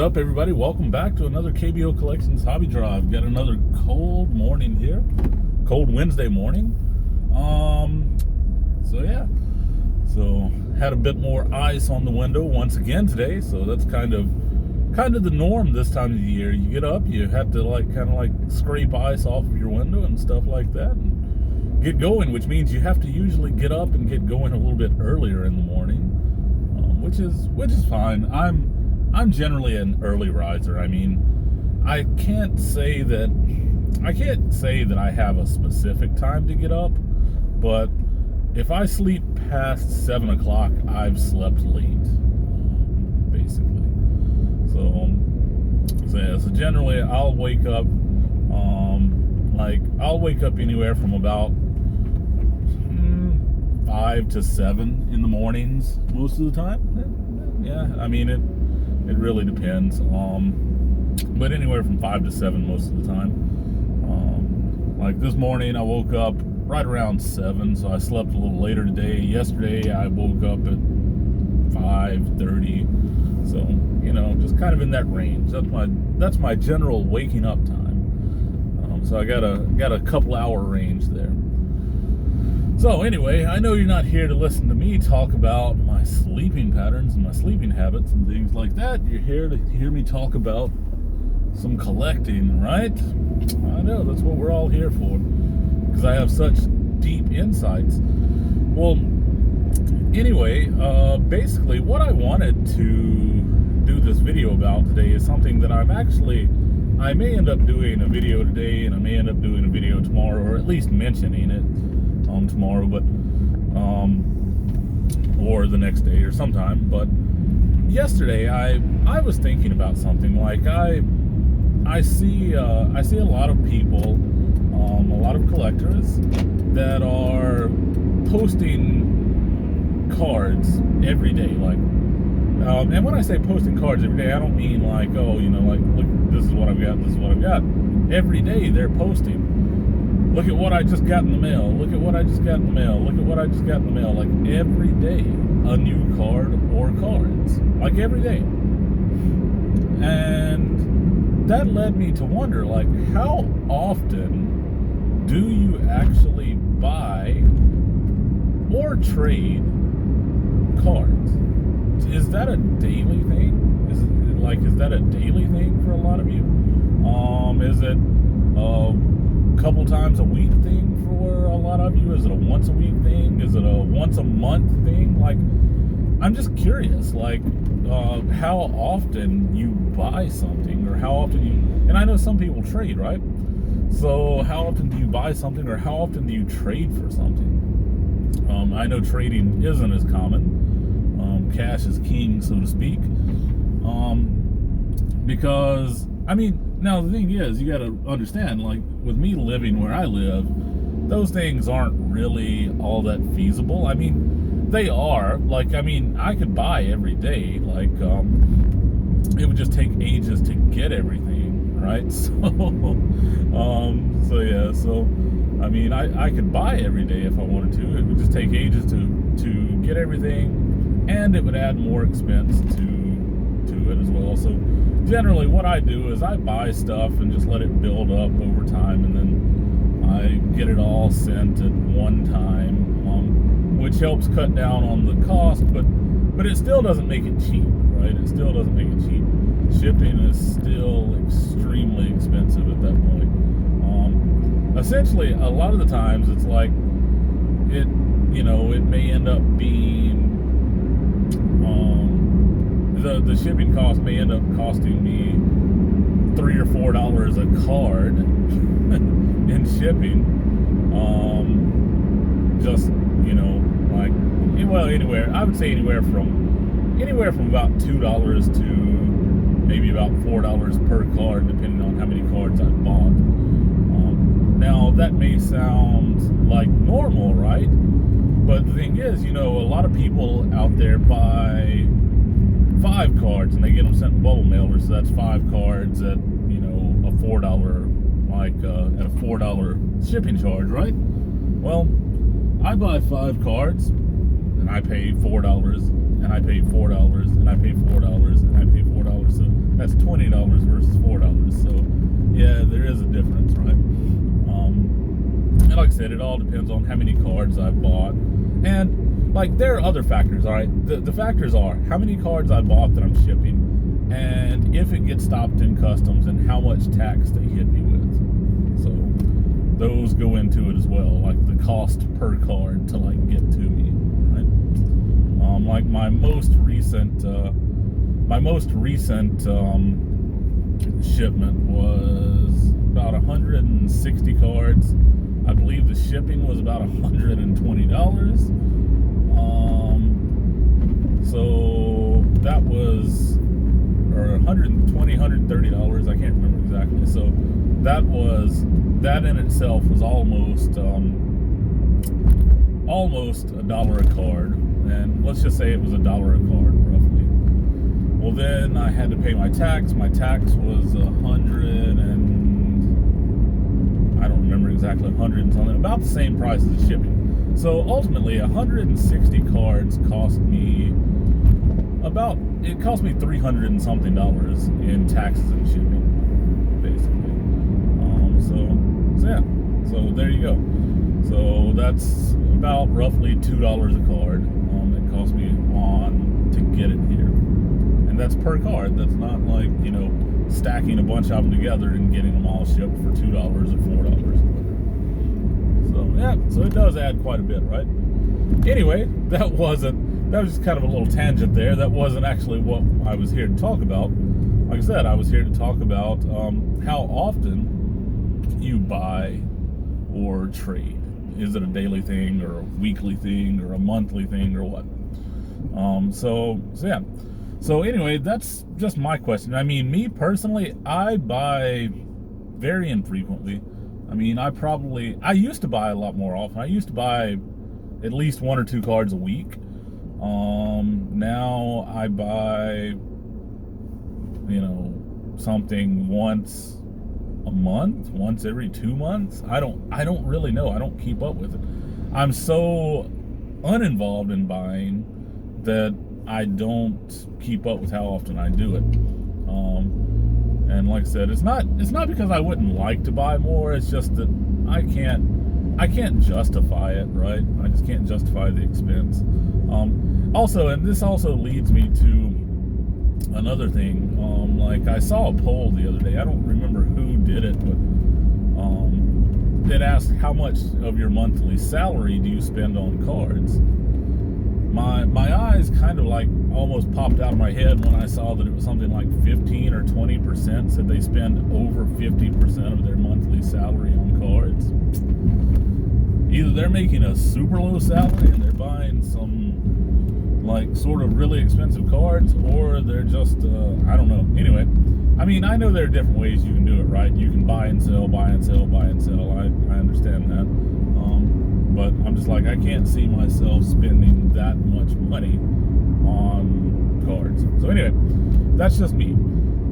up, everybody? Welcome back to another KBO Collections Hobby Drive. Got another cold morning here, cold Wednesday morning. So had a bit more ice on the window once again today. So that's kind of the norm this time of the year. You get up, you have to kind of scrape ice off of your window and stuff like that, and get going. Which means you have to usually get up and get going a little bit earlier in the morning, which is fine. I'm generally an early riser. I mean, I can't say that I have a specific time to get up, but if I sleep past 7 o'clock, I've slept late, basically. So generally I'll wake up, anywhere from about 5 to 7 in the mornings most of the time. Yeah, I mean, it really depends, but anywhere from 5 to 7 most of the time. Like this morning I woke up right around 7, so I slept a little later today. Yesterday I woke up at 5:30, so just kind of in that range. That's my general waking up time. So I got a couple hour range there. So anyway, I know you're not here to listen to me talk about my sleeping patterns and my sleeping habits and things like that. You're here to hear me talk about some collecting, right? I know, that's what we're all here for, because I have such deep insights. Well, anyway, basically what I wanted to do this video about today is something that I may end up doing a video today, and I may end up doing a video tomorrow, or at least mentioning it tomorrow, but or the next day or sometime. But yesterday I was thinking about something. Like I see a lot of people, a lot of collectors that are posting cards every day. And when I say posting cards every day, I don't mean look, this is what I've got, this is what I've got. Every day they're posting, look at what I just got in the mail, look at what I just got in the mail, look at what I just got in the mail. Like every day, a new card or cards. Like every day. And that led me to wonder, how often do you actually buy or trade cards? Is that a daily thing? Is that a daily thing for a lot of you? Is it a couple times a week thing for a lot of you? Is it a once a week thing? Is it a once a month thing? I'm just curious, how often you buy something, or how often and I know some people trade, right? So how often do you buy something, or how often do you trade for something? I know trading isn't as common. Cash is king, so to speak. Because, now the thing is, you got to understand, with me living where I live, those things aren't really all that feasible. They are. I could buy every day. It would just take ages to get everything, right? I could buy every day if I wanted to. It would just take ages to get everything, and it would add more expense to it as well. So generally what I do is I buy stuff and just let it build up over time, and then I get it all sent at one time, which helps cut down on the cost, but it still doesn't make it cheap, right? It still doesn't make it cheap. Shipping is still extremely expensive at that point. Essentially, a lot of the times it's it may end up being the shipping cost may end up costing me $3 or $4 a card in shipping. I would say anywhere from about $2 to maybe about $4 per card, depending on how many cards I bought. Now that may sound like normal, right? But the thing is, a lot of people out there buy 5 cards and they get them sent in bubble mailers, so that's 5 cards at a $4 at a $4 shipping charge, right? Well, I buy 5 cards and I pay $4, and I pay $4, and I pay $4, and I pay $4. So that's $20 versus $4. So yeah, there is a difference, right? And like I said, it all depends on how many cards I've bought, and like there are other factors. All right, the factors are how many cards I bought that I'm shipping, and if it gets stopped in customs, and how much tax they hit me with. So those go into it as well, like the cost per card to like get to me, right? Like my most recent shipment was about 160 cards. I believe the shipping was about $120. So that was, or $120, $130. I can't remember exactly. So that in itself was almost $1 a card. And let's just say it was $1 a card, roughly. Well, then I had to pay my tax. My tax was I don't remember exactly, 100 and something, about the same price as the shipping. So ultimately, 160 cards cost me $300 and something in taxes and shipping, basically. So yeah, so there you go. So that's about roughly $2 a card. It cost me to get it here, and that's per card. That's not like, stacking a bunch of them together and getting them all shipped for $2 or $4. So yeah, so it does add quite a bit, right? Anyway, that was just kind of a little tangent there. That wasn't actually what I was here to talk about. Like I said, I was here to talk about how often you buy or trade. Is it a daily thing or a weekly thing or a monthly thing or what? So yeah. So anyway, that's just my question. I mean, me personally, I buy very infrequently. I mean, I used to buy a lot more often. I used to buy at least 1 or 2 cards a week. Now I buy, something once a month, once every 2 months. I don't really know. I don't keep up with it. I'm so uninvolved in buying that I don't keep up with how often I do it. And like I said, it's not because I wouldn't like to buy more. It's just that I can't justify it, right? I just can't justify the expense. Also, and this also leads me to another thing. Like I saw a poll the other day. I don't remember who did it, but that asked how much of your monthly salary do you spend on cards. My eyes kind of like almost popped out of my head when I saw that it was something like 15 or 20% said they spend over 50% of their monthly salary on cards. Either they're making a super low salary and they're buying some like sort of really expensive cards, or they're just I don't know. Anyway, I mean, I know there are different ways you can do it, right? You can buy and sell, buy and sell, buy and sell. I understand that. But I'm just like, I can't see myself spending that much money on cards. So anyway, that's just me.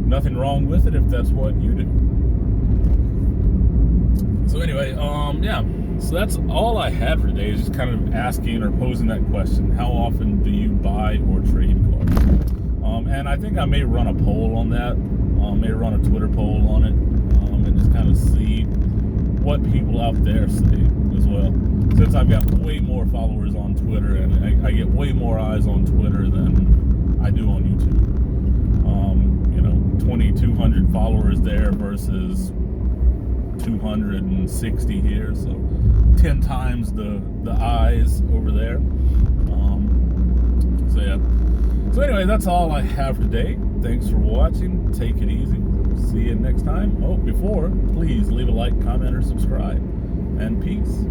Nothing wrong with it if that's what you do. So anyway, yeah. So that's all I had for today, is just kind of asking or posing that question. How often do you buy or trade cards? And I think I may run a poll on that. May run a Twitter poll on it, and just kind of see what people out there say as well. Since I've got way more followers on Twitter, and I get way more eyes on Twitter than I do on YouTube. 2,200 followers there versus 260 here, so 10 times the eyes over there. So yeah. So anyway, that's all I have today. Thanks for watching. Take it easy. See you next time. Oh, please leave a like, comment, or subscribe. And peace.